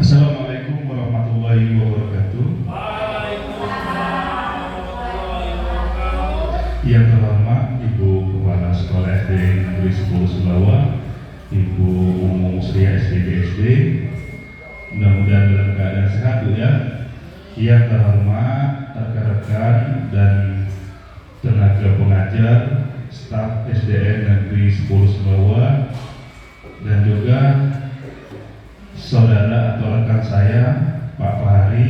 Assalamualaikum warahmatullahi wabarakatuh. Yang terhormat Ibu Kepala Sekolah SD Negeri 10 Sumbawa, Ibu Umu Musria SDGSD, mudah-mudahan dalam keadaan sehat ya. Yang terhormat rekan-rekan dan tenaga pengajar staf SDN Negeri 10 Sumbawa, dan juga saudara atau rekan saya Pak Fahri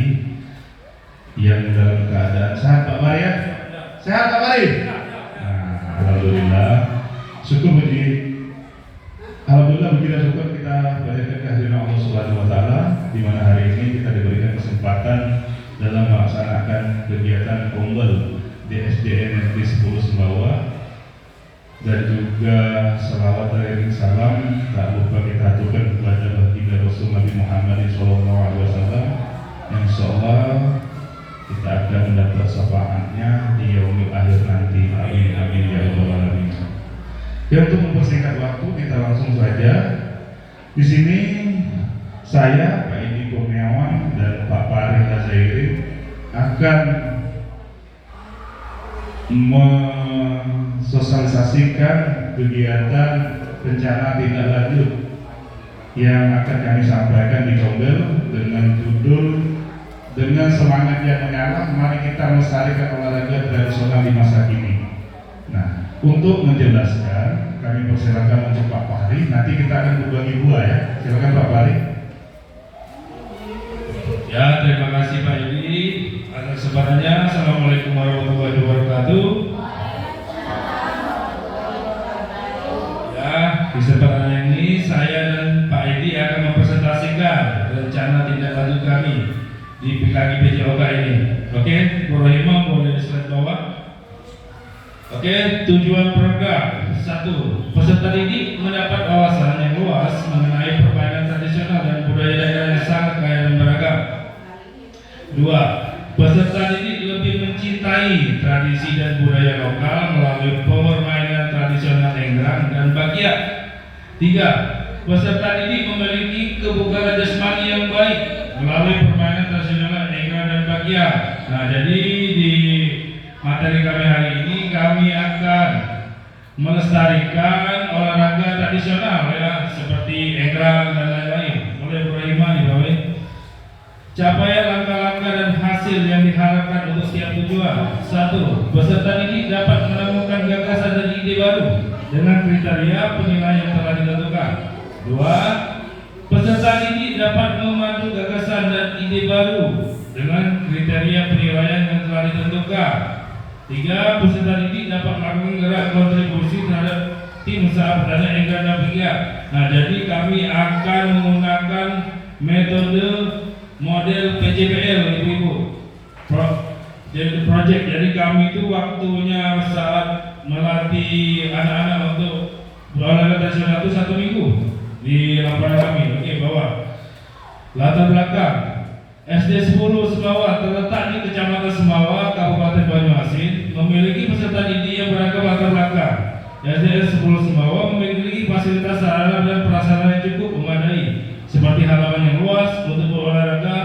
yang dalam keadaan sehat. Pak Fahri ya? Sehat Pak Fahri? Nah, alhamdulillah. Syukur puji. Alhamdulillah puji dan syukur kita berikan kehadiran Allah Subhanahu wa taala di mana hari ini kita diberikan kesempatan dalam melaksanakan kegiatan Ponggel di SDN Negeri 10 Sumbawa, dan juga salawat dan salam tak lupa kita aturkan kepada baginda Rasul Nabi Muhammad SAW, yang insyaallah kita akan mendapat syafaatnya di yaumil akhir nanti. Amin amin ya rabbal alamin. Ya, untuk mempersingkat waktu kita langsung saja. Di sini saya Pak Edi Kurniawan dan Pak Fahri Hazairi akan mensosialisasikan kegiatan rencana tindak lanjut yang akan kami sampaikan di Ponggel dengan judul "Dengan Semangat yang Menyala, Mari Kita Melestarikan Olahraga Tradisional di Masa Kini". Nah, untuk menjelaskan kami persilakan untuk Pak Fahri. Nanti kita akan berbagi dua ya. Silakan Pak Fahri. Ya, terima kasih Pak Yudi atas kesempatannya. Assalamualaikum warahmatullahi wabarakatuh. Ya, di kesempatan ini saya dan Pak Edi akan mempresentasikan rencana tindak lanjut kami di PKG PJOK ini. Oke, Bu Rohimah boleh di slide bawah. Oke, tujuan program: 1. Peserta didik mendapat wawasan yang luas mengenai permainan tradisional dan budaya daerah yang sangat kaya dan beragam. 2. Peserta didik lebih mencintai tradisi dan budaya lokal melalui permainan tradisional enggrang dan bakia. 3. Peserta didik memiliki kebugaran jasmani yang baik melalui permainan tradisional enggrang dan bakia. Nah, jadi di materi kami hari ini kami akan melestarikan olahraga tradisional ya, seperti enggrang dan lain-lain. Boleh berima di bawah. Capaian langkah-langkah dan hasil yang diharapkan untuk setiap tujuan. 1. Peserta didik dapat menemukan gagasan dan ide baru dengan kriteria penilaian yang telah ditentukan. 2. Peserta didik dapat memandu gagasan dan ide baru dengan kriteria penilaian yang telah ditentukan. 3. Peserta didik dapat melakukan gerak kontribusi terhadap tim usaha perdana enggrang dan bakia. Nah, jadi kami akan menggunakan metode model PJBL ibu-ibu project. Jadi kami itu waktunya saat melatih anak-anak untuk olahraga tradisional itu 1 minggu di lapangan kami. Oke, bawah. Latar belakang: SD 10 Sumbawa terletak di Kecamatan Sumbawa, Kabupaten Banyuasin, memiliki peserta didik yang beragam latar belakang. SD 10 Sumbawa memiliki fasilitas sarana dan prasarana yang cukup memadai, seperti halaman yang luas untuk berolahraga,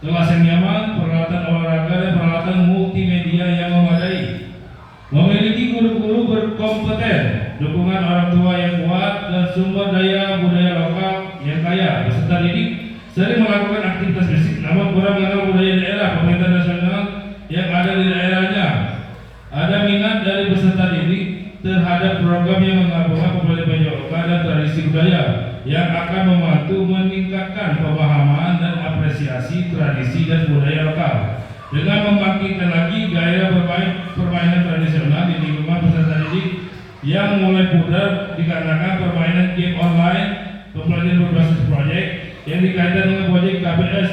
kelas yang nyaman, peralatan olahraga dan peralatan multimedia yang memadai. Memiliki guru-guru berkompeten, dukungan orang tua yang kuat, dan sumber daya budaya lokal yang kaya. Peserta didik sering melakukan aktivitas fisik namun kurang mengenal budaya daerah pemerintah nasional yang ada di daerahnya. Ada minat dari peserta didik terhadap program yang menggabungkan budaya PJOK dan tradisi budaya yang akan membantu meningkatkan pemahaman dan apresiasi tradisi dan budaya lokal dengan membangkitkan lagi gaya permainan tradisional di lingkungan peserta didik yang mulai pudar dikarenakan permainan game online, pembelajaran berbasis proyek yang dikaitkan dengan proyek KBS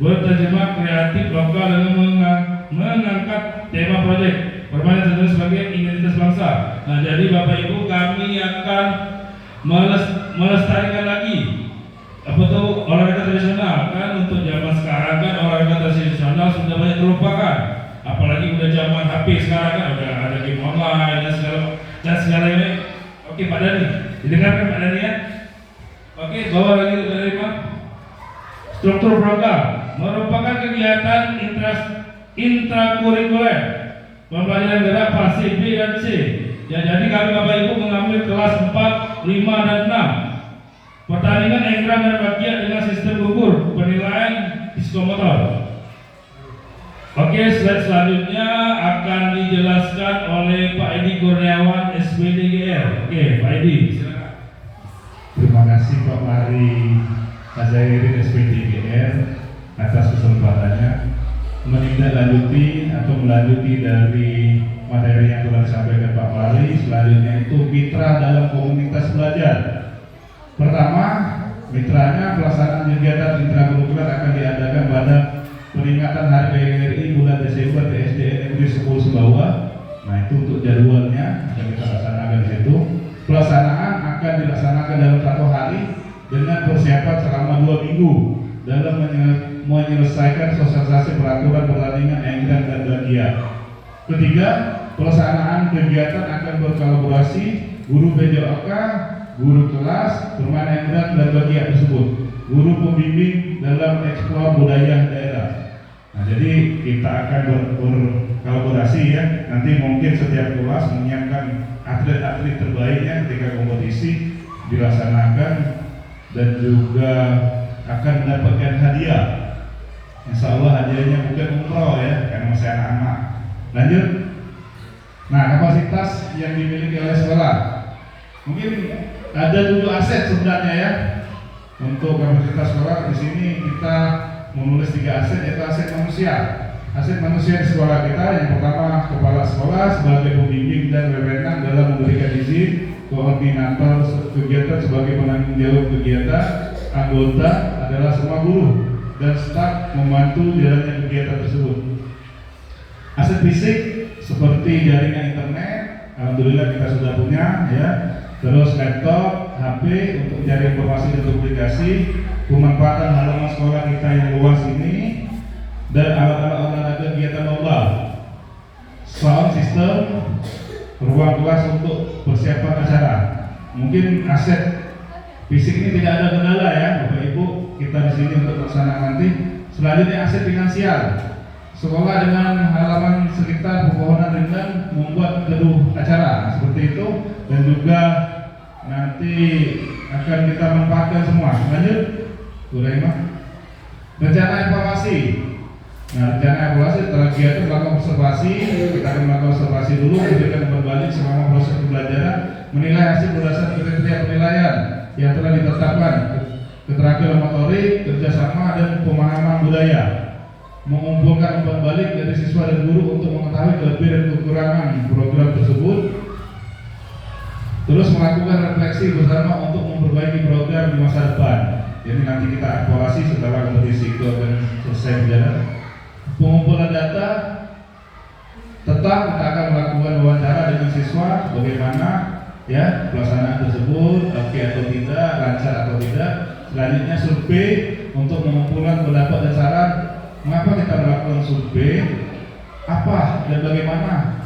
berterjemah kreatif lokal dengan mengangkat tema proyek permainan tradisional sebagai identitas bangsa. Nah, jadi Bapak Ibu, kami akan melestarikan lagi apa tuh olahraga tradisional. Kan untuk zaman sekarang kan olahraga tradisional sudah banyak terlupakan, apalagi udah zaman HP sekarang kan udah ada game online dan segala ini. Oke Pak Dani, didengarkan Pak Dani ya. Oke, bawa lagi dari Pak. Struktur program merupakan kegiatan intrakurikuler pembelajaran gerak fase B dan C. Ya, jadi kami Bapak Ibu mengambil kelas 4, 5, dan 6. Pertandingan enggram dan bagian dengan sistem gugur, penilaian psikomotor. Oke, slide selanjutnya akan dijelaskan oleh Pak Edi Kurniawan, SPDGR. Oke, Pak Edi, silakan. Terima kasih Pak Mari Azairin SPDGR atas kesempatannya menindaklanjuti atau melanjuti dari materi yang telah disampaikan Pak Mari. Selanjutnya itu mitra dalam komunitas belajar. Pertama, mitranya pelaksanaan kegiatan intrakurikuler akan diadakan pada peringatan Hari PGRI bulan Desember di SDN Negeri 10 Sumbawa. Nah, itu untuk jadwalnya akan kita laksanakan di situ. Pelaksanaan akan dilaksanakan dalam 1 hari dengan persiapan selama 2 minggu dalam menyelesaikan sosialisasi peraturan pertandingan engran dan bagian. Ketiga, pelaksanaan kegiatan akan berkolaborasi guru PJOK, guru kelas, bermain engran dan bagian tersebut, guru pembimbing dalam eksplor budaya daerah. Nah, jadi kita akan berkolaborasi ya. Nanti mungkin setiap kelas menyiapkan atlet-atlet terbaiknya ketika kompetisi dilaksanakan dan juga akan mendapatkan hadiah. Insya Allah hadiahnya bukan umroh ya, karena masih anak-anak. Lanjut. Nah, kapasitas yang dimiliki oleh sekolah. Mungkin ada 7 aset sebenarnya ya. Untuk kapasitas sekolah di sini kita menulis 3 aset, yaitu aset manusia. Aset manusia di sekolah kita yang pertama kepala sekolah sebagai pembimbing dan wewenang dalam memberikan izin, koordinator kegiatan sebagai penanggung jawab kegiatan, anggota adalah semua guru dan staf membantu jalannya kegiatan tersebut. Aset fisik seperti jaringan internet, alhamdulillah kita sudah punya ya. Terus laptop, HP untuk mencari informasi dan publikasi, pemanfaatan halaman sekolah kita yang luas ini, dan alat-alat olahraga kegiatan lomba, sound system, ruang kelas untuk persiapan acara. Mungkin aset fisik ini tidak ada kendala ya, Bapak Ibu. Kita di sini untuk pelaksanaan nanti. Selanjutnya aset finansial. Sekolah dengan halaman sekitar pepohonan rindang membuat geduh acara seperti itu, dan juga nanti akan kita manfaatkan semua. Lanjut, Buraimah. Rencana evaluasi. Nah, rencana evaluasi setelah kegiatan melakukan observasi, kita akan melakukan observasi dulu, memberikan umpan balik selama proses pembelajaran, menilai hasil berdasarkan kriteria penilaian yang telah ditetapkan, keterampilan motorik, kerjasama dan pemahaman budaya. Mengumpulkan umpan balik dari siswa dan guru untuk mengetahui kelebihan dan kekurangan program tersebut. Terus melakukan refleksi bersama untuk memperbaiki program di masa depan. Jadi nanti kita evaluasi setelah kompetisi itu akan selesai berjalan. Pengumpulan data, tetap kita akan melakukan wawancara dengan siswa bagaimana ya pelaksanaan tersebut, oke atau tidak, lancar atau tidak. Selanjutnya survei untuk mengumpulkan pendapat dan saran. Mengapa kita melakukan survei? Apa dan bagaimana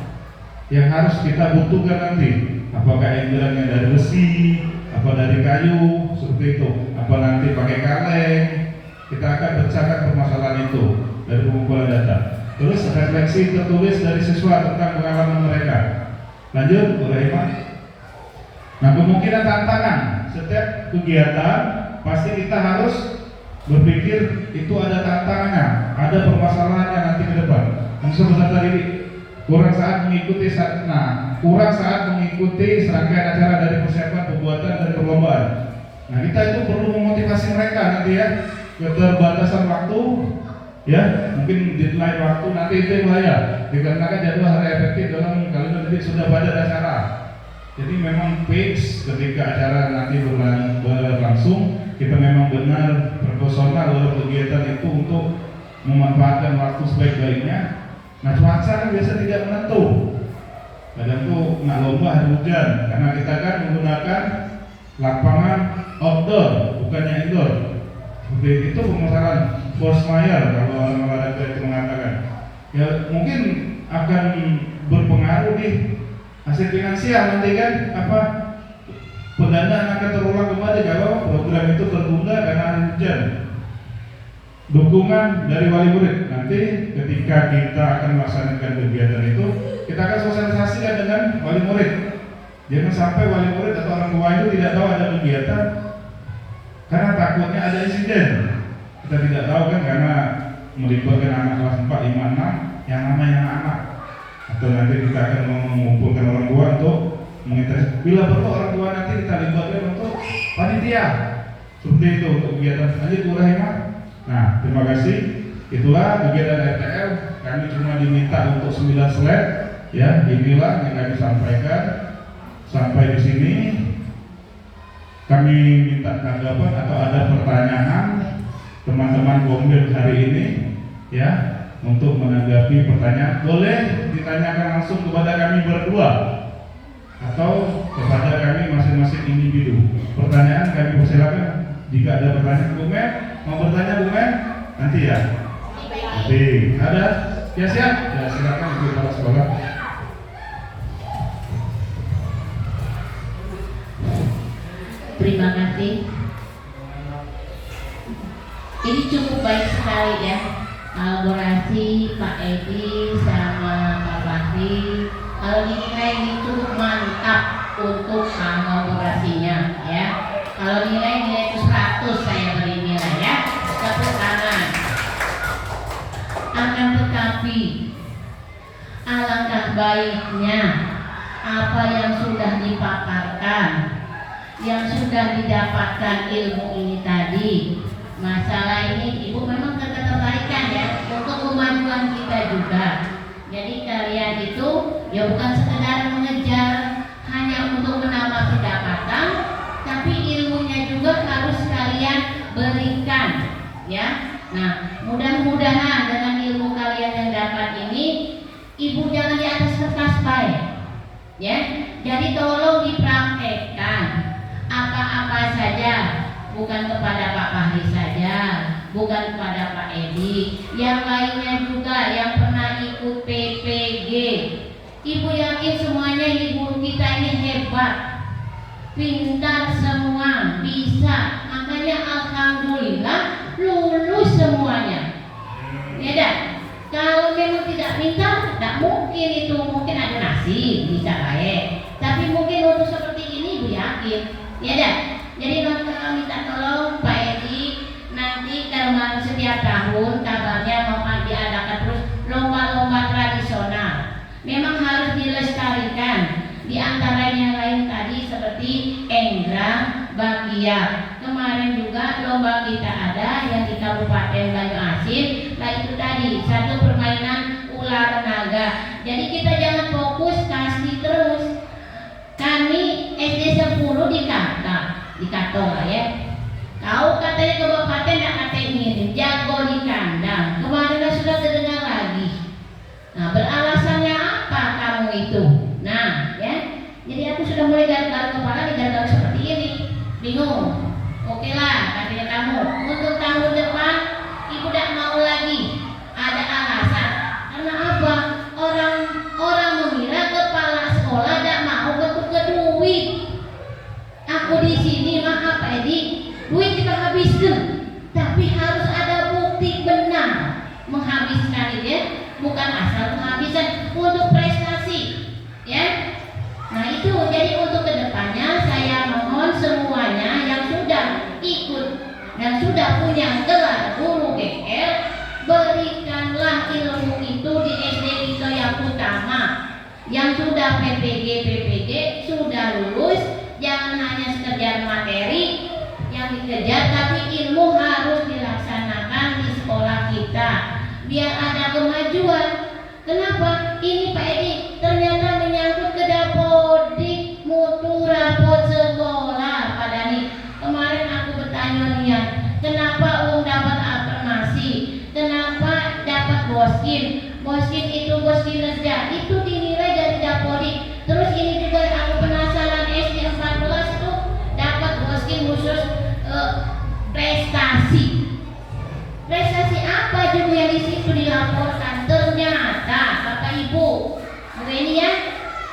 yang harus kita butuhkan nanti? Apakah engran yang dari besi, apa dari kayu, seperti itu? Apa nanti pakai kaleng? Kita akan pecahkan permasalahan itu dari pengumpulan data. Terus refleksi tertulis dari siswa tentang pengalaman mereka. Lanjut, Bu Rahimah. Nah, kemungkinan tantangan setiap kegiatan pasti kita harus berpikir itu ada tantangannya, ada permasalahannya nanti ke depan. Sebesar tadi kurang saat mengikuti serangkaian acara dari persiapan pembuatan dan perlombaan. Nah, kita itu perlu memotivasi mereka nanti ya. Keterbatasan waktu, ya mungkin deadline waktu nanti itu yang bahaya. Dikarenakan jadwal hari efektif dalam kalender detik sudah pada acara. Jadi memang fix ketika acara nanti berlangsung, kita memang benar profesional dalam kegiatan itu untuk memanfaatkan waktu sebaik-baiknya. Nah, cuaca kan biasa tidak menentu. Kadang tuh nak lomba hari hujan, karena kita kan menggunakan lapangan outdoor, bukannya indoor. Seperti itu permasalahan force majeure kalau orang olahraga itu mengatakan. Ya mungkin akan berpengaruh nih hasil finansial nanti kan pendanaan akan terulang kembali kalau program itu tertunda karena hari hujan. dukungan dari wali murid. Nanti ketika kita akan melaksanakan kegiatan itu, kita akan sosialisasikan dengan wali murid. Jangan sampai wali murid atau orang tua itu tidak tahu ada kegiatan karena takutnya ada insiden. Kita tidak tahu kan, karena melibatkan anak kelas 4, 5, 6 yang namanya anak. Atau nanti kita akan mengumpulkan orang tua untuk mengintervensi. Bila perlu orang tua nanti kita libatkan untuk panitia. Seperti itu untuk kegiatan. Lanjut Bu Rahimah. Nah, terima kasih. Itulah kegiatan RTL. Kami cuma diminta untuk 9 slide. Ya, inilah yang kami sampaikan. Sampai di sini kami minta tanggapan atau ada pertanyaan teman-teman Gombel hari ini, ya, untuk menanggapi pertanyaan. Boleh ditanyakan langsung kepada kami berdua atau kepada kami masing-masing individu. Pertanyaan kami persilakan. Jika ada pertanyaan, Bu Men, mau bertanya Bu Men? Nanti ya. Nanti ada? Ya siap. Ya silakan Ibu Kepala Sekolah. Terima kasih. Ini cukup baik sekali ya, kolaborasi Pak Edi sama Pak Fahri. Kalau dinilai ini cukup mantap untuk kolaborasinya ya. Kalau nilai itu 100 saya beri nilai ya. Tepuk tangan. Akan tetapi alangkah baiknya apa yang sudah dipaparkan, yang sudah didapatkan ilmu ini tadi. Masalah ini Ibu memang ketertarikan ya untuk kemajuan kita juga. Jadi kalian itu ya bukan sekedar mengejar hanya untuk menambah pendapatan, tapi ilmunya juga harus kalian berikan ya. Nah, mudah-mudahan dengan ilmu kalian yang dapat ini, Ibu jangan di atas kertas baik ya. Jadi tolong dipraktekkan apa-apa saja, bukan kepada Pak Fahri saja, bukan kepada Pak Edi, yang lainnya juga yang pernah ikut PPG. Ibu yakin semuanya ibu kita ini hebat, pintar semua, bisa. Makanya alhamdulillah lulus semuanya. Ya dah. Kalau memang tidak pintar, tidak mungkin itu, mungkin ada nasib bisa baik. Tapi mungkin untuk seperti ini ibu yakin. Ya dah. Jadi kalau minta tolong Pak Edi, nanti kalau setiap tahun kabarnya mau diadakan terus lomba-lomba tradisional. Memang harus dilestarikan. Di antaranya lain tadi seperti enggrang, bakia. Kemarin juga lomba kita ada yang di Kabupaten Banyuasin. Nah itu tadi satu permainan ular naga. Jadi kita jangan fokus kasih terus. Kami SD 10 di Katong lah ya. Kau katanya kabupaten nak katanya ngirim jago di kandang. Kemarin sudah terdengar lagi. Nah beralasannya apa kamu itu? Nah ya. Jadi aku sudah mulai garuk-garuk kepala digaruk seperti ini. Bingung. Oke lah katanya kamu. Untuk tahun depan ibu tidak mau lagi. Ada alasan. Karena apa? Orang mengira kepala sekolah tidak mau ke duit. Aku di sini maaf Pak Edi, duit kita habiskan, tapi harus ada bukti benar menghabiskan itu ya, bukan asal menghabiskan untuk prestasi, ya. Nah itu jadi untuk kedepannya saya mohon semuanya yang sudah ikut dan sudah punya gelar guru GR, berikanlah ilmu itu di SD kita yang utama, yang sudah PPG sudah lulus. Jangan hanya sekedar materi yang dikejar, tapi ilmu harus dilaksanakan di sekolah kita biar ada kemajuan. Kenapa? Ini Pak Edi ternyata menyangkut ke dapodik mutu rapot sekolah pada nih. Kemarin aku bertanya nih, kenapa dapat afirmasi? Kenapa dapat boskin? Boskin itu boskin lerja, itu dinilai dari dapodik. Terus ini juga aku penasaran SD 14 itu dapat boskin khusus prestasi. Prestasi apa juga yang di situ dilaporkan? Ternyata Bapak Ibu, Bu Eni ya,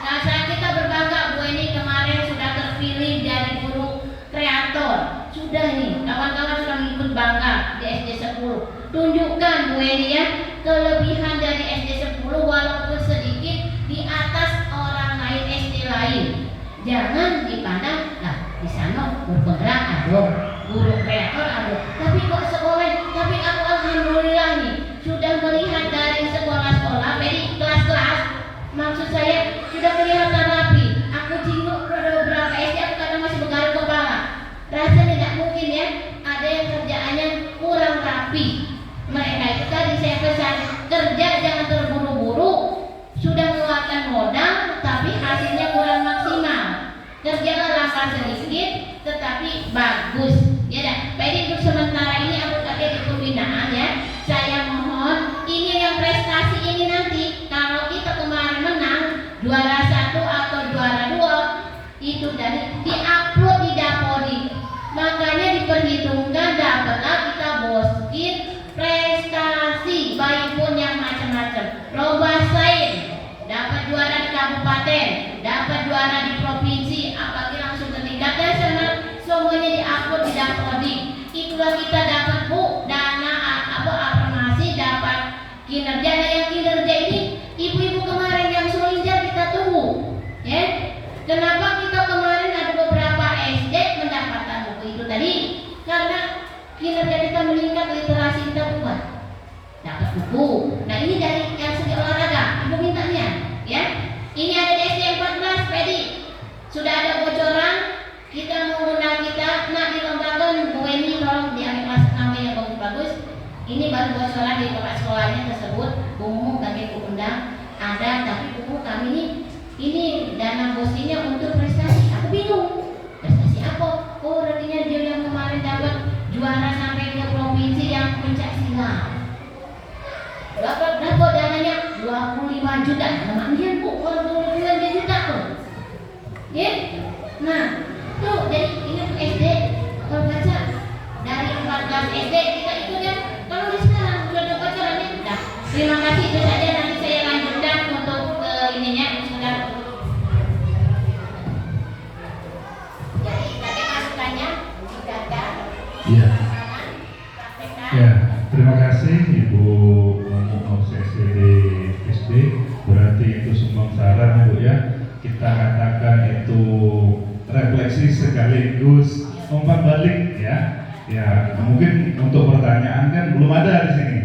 nah kita berbangga Bu Eni kemarin sudah terpilih jadi guru kreator. Sudah nih, kawan-kawan sudah mengikuti ikut bangga di SD 10. Tunjukkan Bu Eni ya, kelebihan dari SD 10 walaupun sedikit di atas orang lain SD lain. Jangan dipandang, nah di sana bergerak ada, guru kreator ada, tapi kok sekolah, tapi aku alhamdulillah nih sudah melihat dari sekolah-sekolah, dari kelas-kelas, maksud saya sudah kelihatan rapi. Aku jenguk ke beberapa SD, aku kadang masih bergaruk kepala. Rasanya tidak mungkin ya, ada yang kerjaannya kurang rapi. Mereka itu tadi saya pesan, kerja jangan terburu-buru, sudah mengeluarkan modal, tapi hasilnya kurang maksimal. Kerjalah langkah sedikit, tetapi bagus. Ya dah, jadi untuk sementara ini aku pakai di pembinaan ya. Saya mohon, ini yang prestasi ini nanti, kalau kita kemarin menang juara 1 atau juara 2, itu dari diupload di Dapodi. Makanya diperhitungkan dapatlah kita boskin prestasi, baik pun yang macam-macam. Lomba sains, dapat juara di kabupaten, dapat juara di provinsi, apalagi langsung ke tingkat nasional, semuanya diupload di Dapodi. Itulah kita dapat Bu dana afirmasi, dapat kinerja. Nah yang kinerja ini ibu-ibu kemarin yang solidar kita tunggu ya. Kenapa kita kemarin ada beberapa SD mendapatkan buku itu tadi? Karena kinerja kita meningkat, literasi kita kuat, dapat buku. Nah ini dari yang segi olahraga ibu mintanya ya. Ini ada di SD 14 Pedi, sudah ada bocoran. Kita mengundang kita, nah dilombakan Bu Eni tolong diambil kelas 6 yang bagus-bagus. Ini baru bocoran di kepala sekolahnya tersebut. Bu Mumu kami undang ada, tapi buku kami ini dana bosnya untuk prestasi. Aku bingung, prestasi apa? Oh artinya dia yang kemarin dapat juara sampai ke provinsi yang pencak silat. Berapa dananya? 25 juta. Namanya Bu, kalau 25 juta tuh. Ya? Nah, tuh jadi ini untuk SD. Kalau baca dari 14 SD kita ikut ya. Kalau di sekarang sudah ada bocorannya. Nah, terima kasih, itu saja. Nanti saya lanjutkan untuk ininya sudah. Jadi tadi masukannya sudah ada. Iya. Ya, terima kasih Ibu OCSD SD. Berarti itu sumbang saran Bu ya. Kita katakan itu refleksi sekaligus umpan balik ya. Ya, mungkin untuk pertanyaan kan belum ada di sini.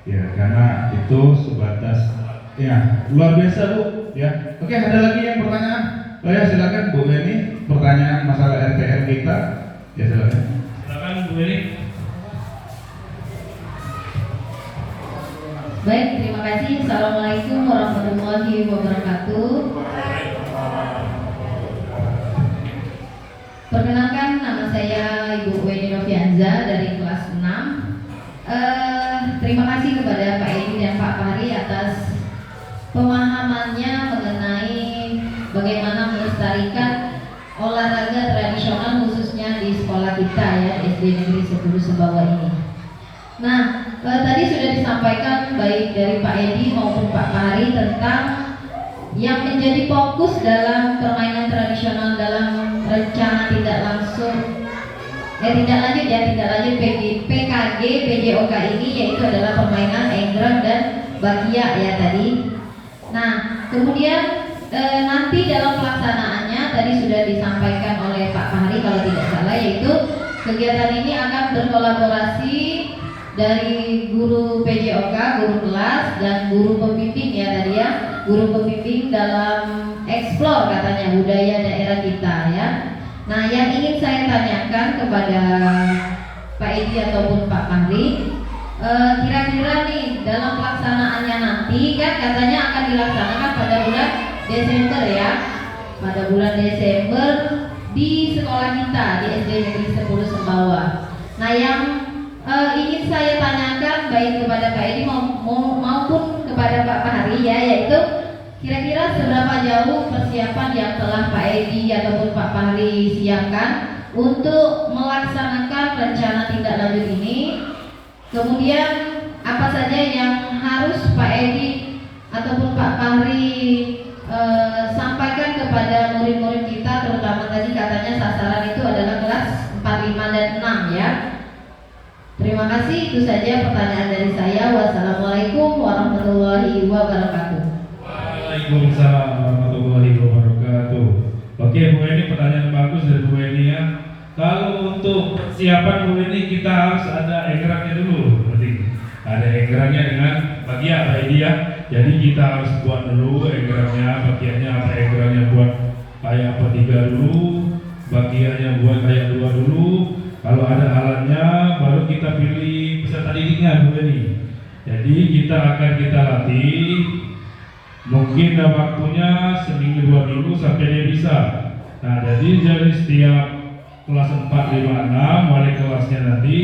Ya, karena itu sebatas ya luar biasa Bu ya. Oke, ada lagi yang pertanyaan? Oh ya, silakan Bu Eni, pertanyaan masalah RTR kita. Ya, silakan. Silakan Bu Eni. Baik, terima kasih. Assalamualaikum warahmatullahi wabarakatuh. Perkenalkan, nama saya Ibu Weni Novianza dari kelas 6. Terima kasih kepada Pak Edi dan Pak Fahri atas pemahamannya mengenai bagaimana melestarikan olahraga tradisional khususnya di sekolah kita ya, SD Negeri 10 Sumbawa ini. Nah, tadi sudah disampaikan baik dari Pak Edi maupun Pak Fahri tentang yang menjadi fokus dalam permainan tradisional dalam rencana tidak lanjut PKG PJOK ini, yaitu adalah permainan enggrang dan bakia ya tadi. Nah, kemudian nanti dalam pelaksanaannya tadi sudah disampaikan oleh Pak Fahri kalau tidak salah, yaitu kegiatan ini akan berkolaborasi dari guru PJOK, guru kelas dan guru pembimbing ya tadi ya, guru pembimbing dalam eksplor katanya budaya daerah kita ya. Nah, yang ingin saya tanyakan kepada Pak Edi ataupun Pak Fahri, kira-kira nih dalam pelaksanaannya nanti kan katanya akan dilaksanakan pada bulan Desember ya, pada bulan Desember di sekolah kita di SD Negeri 10 Sumbawa. Nah, yang ingin saya tanyakan baik kepada Pak Edi maupun kepada Pak Fahri ya, yaitu kira-kira seberapa jauh persiapan yang telah Pak Edi ataupun Pak Fahri siapkan untuk melaksanakan rencana tindak lanjut ini. Kemudian apa saja yang harus Pak Edi ataupun Pak Fahri sampaikan kepada murid-murid kita, terutama tadi katanya sasaran itu adalah kelas 4, 5 dan 6 ya. Terima kasih, itu saja pertanyaan dari saya. Wassalamualaikum warahmatullahi wabarakatuh. Waalaikumsalam warahmatullahi wabarakatuh. Oke Bu Eni, pertanyaan bagus dari Bu Eni ya. Kalau untuk persiapan Bu Eni, kita harus ada engrannya dulu. Berarti ada engrannya dengan bagia Pak Edi ya. Jadi kita harus buat dulu engrannya, bagiannya apa, engrannya buat kayak apa 3 dulu, bagiannya buat kayak 2 dulu. Kalau ada alatnya baru kita pilih peserta didiknya Bu Eni. Jadi kita akan latih. Mungkin waktunya seminggu 2 minggu sampai dia bisa. Nah, jadi dari setiap kelas 4, 5, 6 wali kelasnya nanti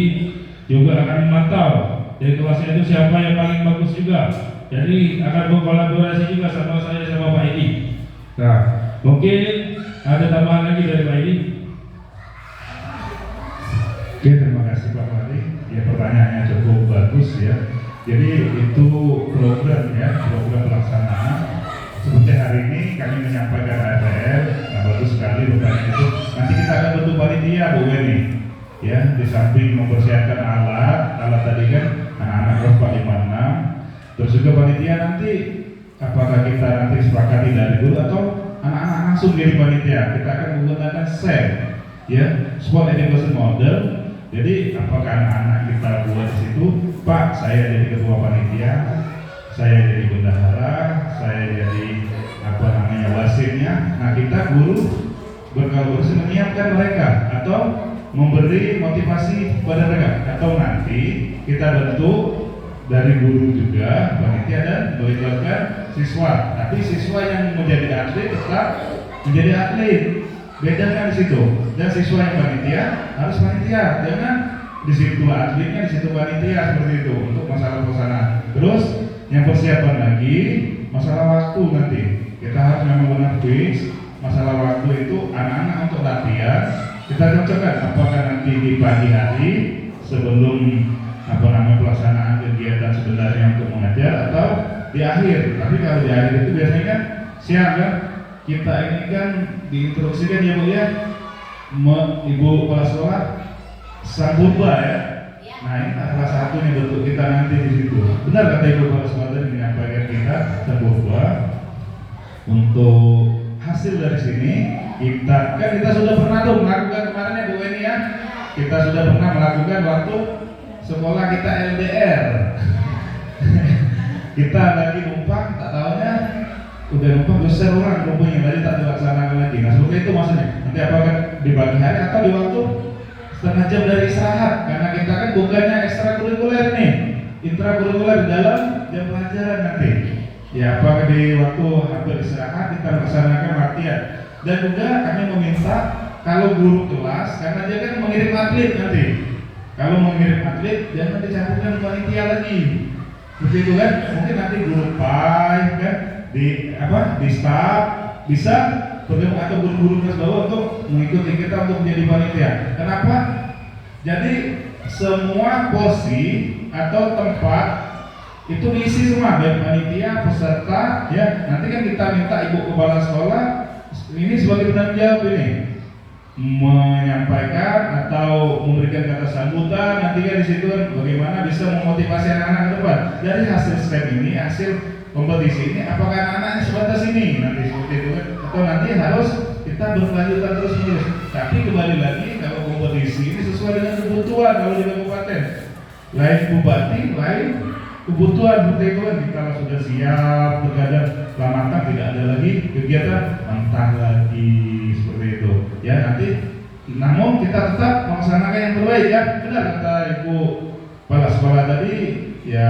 juga akan memantau dari kelasnya itu siapa yang paling bagus juga. Jadi akan berkolaborasi juga sama saya sama Pak Edi. Nah, mungkin ada tambahan lagi dari Pak Edi. Oke, terima kasih Pak Wali. Ya, pertanyaannya cukup bagus ya. Jadi itu program ya, program pelaksanaan. Seperti hari ini kami menyampaikan ATR, nah bagus sekali pertanyaan itu. Nanti kita akan bentuk panitia Bu Weni. Ya, di samping mempersiapkan alat tadi kan anak-anak kelas 4, 5, 6. Terus juga panitia nanti apakah kita nanti sepakati dari dulu atau anak-anak langsung jadi panitia. Kita akan menggunakan SEM ya, Sport Education Model. Jadi apakah anak-anak kita buat di situ, Pak, saya jadi ketua panitia, saya jadi bendahara, saya jadi wasitnya. Nah, kita guru berkolaborasi menyiapkan mereka atau memberi motivasi kepada mereka, atau nanti kita bentuk dari guru juga panitia dan melibatkan siswa. Tapi siswa yang menjadi atlet tetap menjadi atlet. Bedakan di situ. Dan siswa yang panitia harus panitia. Jangan di situ atletnya, di situ panitia, seperti itu untuk masalah pelaksanaan. Terus yang persiapan lagi masalah waktu nanti. Kita harus memang benar fix masalah waktu itu anak-anak untuk latihan. Kita cocokkan apakah nanti di pagi hari sebelum pelaksanaan kegiatan sebenarnya untuk mengajar atau di akhir. Tapi kalau di akhir itu biasanya kan siang kan. Kita ini kan diinstruksikan ya Bu ya, Ibu kepala sekolah sang purba ya. Nah, ini salah satu nih bentuk kita nanti di situ. Benar kata Ibu kepala sekolah tadi menyampaikan kita sang purba. Untuk hasil dari sini kita sudah pernah tuh melakukan kemarin ya Bu Weni ya. Kita sudah pernah melakukan waktu sekolah kita LDR. Kita lagi numpang, tak tahunya udah numpang besar orang numpangnya tadi tak dilaksanakan lagi. Nah, seperti itu maksudnya. Nanti apakah di pagi hari atau di waktu setengah jam dari istirahat, karena kita kan bukannya ekstrakurikuler nih, intrakurikuler di dalam jam pelajaran nanti. Ya, apakah di waktu hampir istirahat kita melaksanakan latihan. Dan juga kami meminta kalau guru kelas, karena dia kan mengirim atlet nanti. Kalau mengirim atlet jangan dicampurkan panitia lagi. Begitu kan? Mungkin nanti guru PAI kan di staff bisa bergabung atau guru-guru kelas bawah untuk mengikuti kita untuk menjadi panitia. Kenapa? Jadi semua porsi atau tempat itu diisi semua, baik panitia, peserta, ya. Nanti kan kita minta Ibu kepala sekolah ini sebagai penanggung jawab ini menyampaikan atau memberikan kata sambutan. Nanti kan di situ kan bagaimana bisa memotivasi anak-anak ke depan. Dari hasil STEM ini, hasil kompetisi ini, apakah anak-anaknya sebatas ini nanti seperti itu kan? Atau nanti harus kita berkelanjutan terus menerus. Tapi kembali lagi kalau kompetisi ini sesuai dengan kebutuhan. Kalau di kabupaten lain bupati, lain kebutuhan seperti itu kan. Kita sudah siap, terkadang matang tidak ada lagi kegiatan, mentah lagi seperti itu. Ya nanti, namun kita tetap melaksanakan yang terbaik ya. Benar kata Ibu kepala sekolah tadi ya,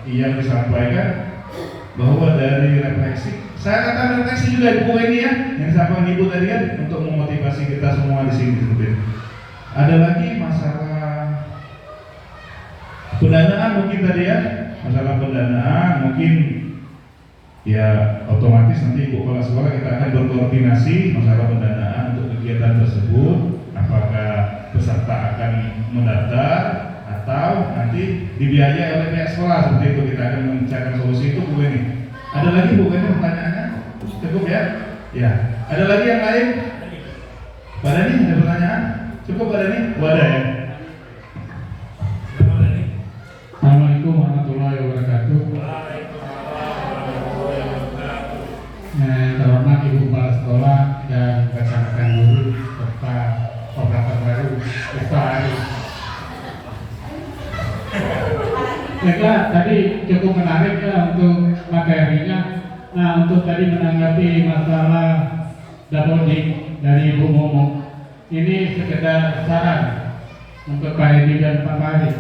yang disampaikan bahwa dari refleksi, saya kata refleksi juga Ibu ini ya, yang disampaikan Ibu tadi kan untuk memotivasi kita semua di sini seperti itu. Ada lagi masalah pendanaan mungkin tadi ya, masalah pendanaan mungkin ya otomatis nanti Ibu kepala sekolah kita akan berkoordinasi masalah pendanaan untuk kegiatan tersebut. Apakah peserta akan mendaftar atau nanti dibiayai oleh pihak sekolah, seperti itu. Kita akan mencarikan solusi itu Bu ini. Ada lagi Bu ini pertanyaannya? Cukup ya? Ya. Ada lagi yang lain? Pak Dhani ada pertanyaan? Cukup Pak Dhani? Wadah ya? warahmatullahi wabarakatuh. Yang terhormat Ibu Kepala Sekolah dan rekan-rekan guru serta operator baru Pak Ari. Baiklah, tadi cukup menarik ya untuk materinya. Nah, untuk tadi menanggapi masalah dapodik dari Ibu Momo, ini sekedar saran untuk Pak Edi dan Pak Ari.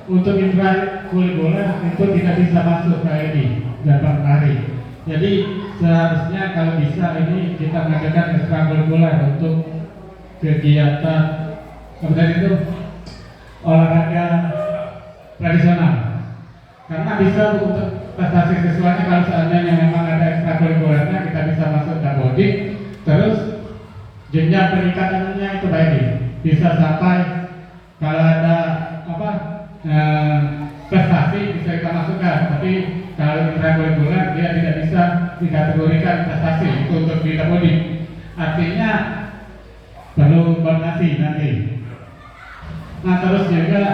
Untuk intrakurikuler itu tidak bisa masuk Pak Edi dan Pak Ari. Jadi seharusnya kalau bisa ini kita mengadakan ekstrakurikuler untuk kegiatan kemudian itu olahraga tradisional. Karena bisa untuk prestasi siswanya kalau seandainya memang ada ekstrakurikulernya kita bisa masuk dapodik, terus jenjang peningkatannya itu baik, bisa sampai kalau ada prestasi bisa kita masukkan, tapi kalau ekstrakurikuler dia tidak bisa dikategorikan prestasi itu untuk di dapodik. Artinya perlu koordinasi nanti. Nah, terus juga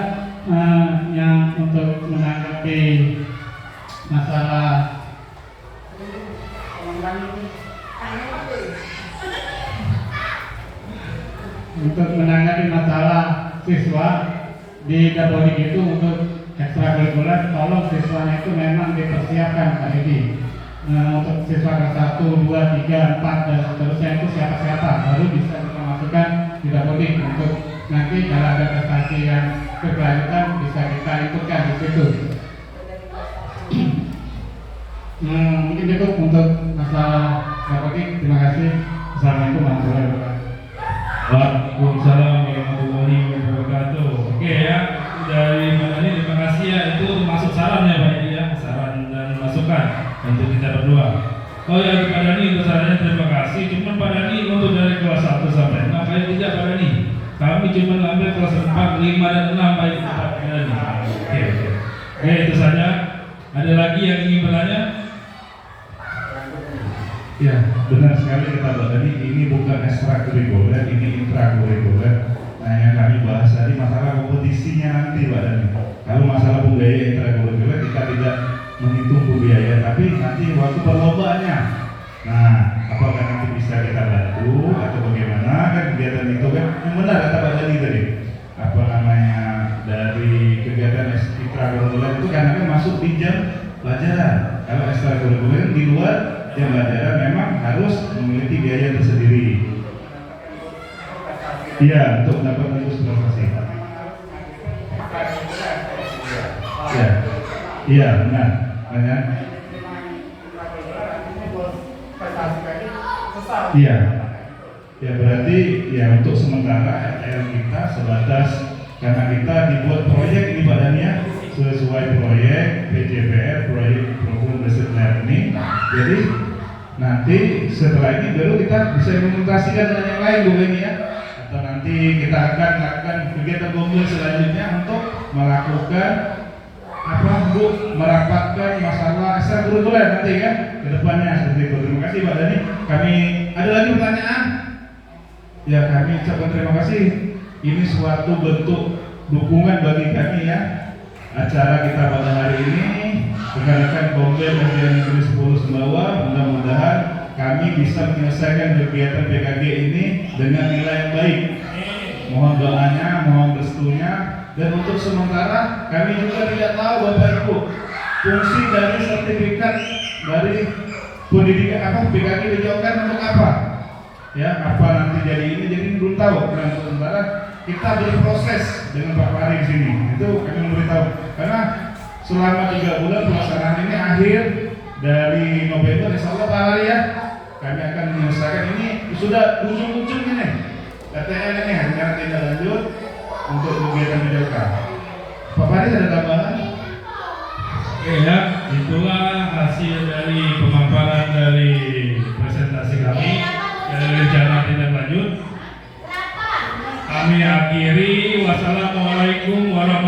yang untuk menanggapi masalah siswa di dapodik itu untuk ekstrakurikuler, tolong siswanya itu memang dipersiapkan Pak Edi. Untuk siswa kelas 1, 2, 3, 4 dan seterusnya itu siapa-siapa baru bisa kita masukkan di dapodik untuk nanti kalau ada prestasi yang berkelanjutan bisa kita ikutkan di situ. Mungkin cukup untuk masalah dapodik. Terima kasih. Assalamualaikum warahmatullahi wabarakatuh. Waalaikumsalam warahmatullahi wabarakatuh. Oke ya, dari Mbak Dani terima kasih ya, itu masuk saran ya Pak Edi ya, saran dan masukan untuk kita berdua. Oh ya, Pak Dani untuk sarannya terima kasih. Cuman Pak Dani untuk dari kelas 1 sampai 6 baik tidak Pak Dani. Kami cuma ambil kelas 4, 5 dan 6 baik Pak Dani. Oke, itu saja. Ada lagi yang ingin bertanya? Ya, benar sekali kata Pak tadi, ini bukan ekstrakurikuler, ini intrakurikuler. Nah, yang kami bahas tadi masalah kompetisinya nanti Pak Dani. Kalau masalah pembiayaan intrakurikuler kita tidak menghitung pembiayaan, tapi nanti waktu perlombaannya. Nah, apakah nanti bisa kita bantu atau bagaimana kan kegiatan itu kan? Yang benar kata Pak Dani tadi. Apa namanya dari kegiatan intrakurikuler itu karena kan masuk di jam pelajaran. Kalau ekstrakurikuler di luar jam pelajaran memang harus memiliki biaya tersendiri. Iya, untuk dapat lulus prestasi. Ya, iya benar. Banyak. Iya. Ya berarti ya untuk sementara RL kita sebatas karena kita dibuat proyek ini Pak Dania sesuai proyek PJPR, proyek program Basic Learning. Jadi nanti setelah ini baru kita bisa implementasikan dengan yang lain Bu ini ya. Atau nanti kita akan melakukan kegiatan kumpul selanjutnya untuk melakukan merapatkan masalah ekstrakurikuler nanti kan ke depannya seperti itu. Terima kasih Pak Dani. Kami ada lagi pertanyaan? Ya kami ucapkan terima kasih. Ini suatu bentuk dukungan bagi kami ya. Acara kita pada hari ini rekan-rekan Komben Negeri Negeri 10 Sumbawa, mudah-mudahan kami bisa menyelesaikan kegiatan PKG ini dengan nilai yang baik. Mohon doanya, mohon restunya. Dan untuk sementara kami juga tidak tahu Bapak Ibu fungsi dari sertifikat dari pendidikan PKG dijauhkan untuk apa? Ya, apa nanti jadi ini jadi belum tahu. Nah, sementara kita berproses dengan Pak Fahri di sini. Itu kami memberitahu karena selama 3 bulan pelaksanaan ini akhir dari November insya Allah Pak Fahri ya kami akan menyelesaikan ini sudah ujung-ujung ini TTL ini rencana tindak lanjut untuk kegiatan dijauhkan. Pak Fahri ada tambahan? Oke ya, itulah hasil dari pemaparan dari presentasi kami dari rencana tindak lanjut. Kami akhiri. Wassalamualaikum warahmatullahi wabarakatuh.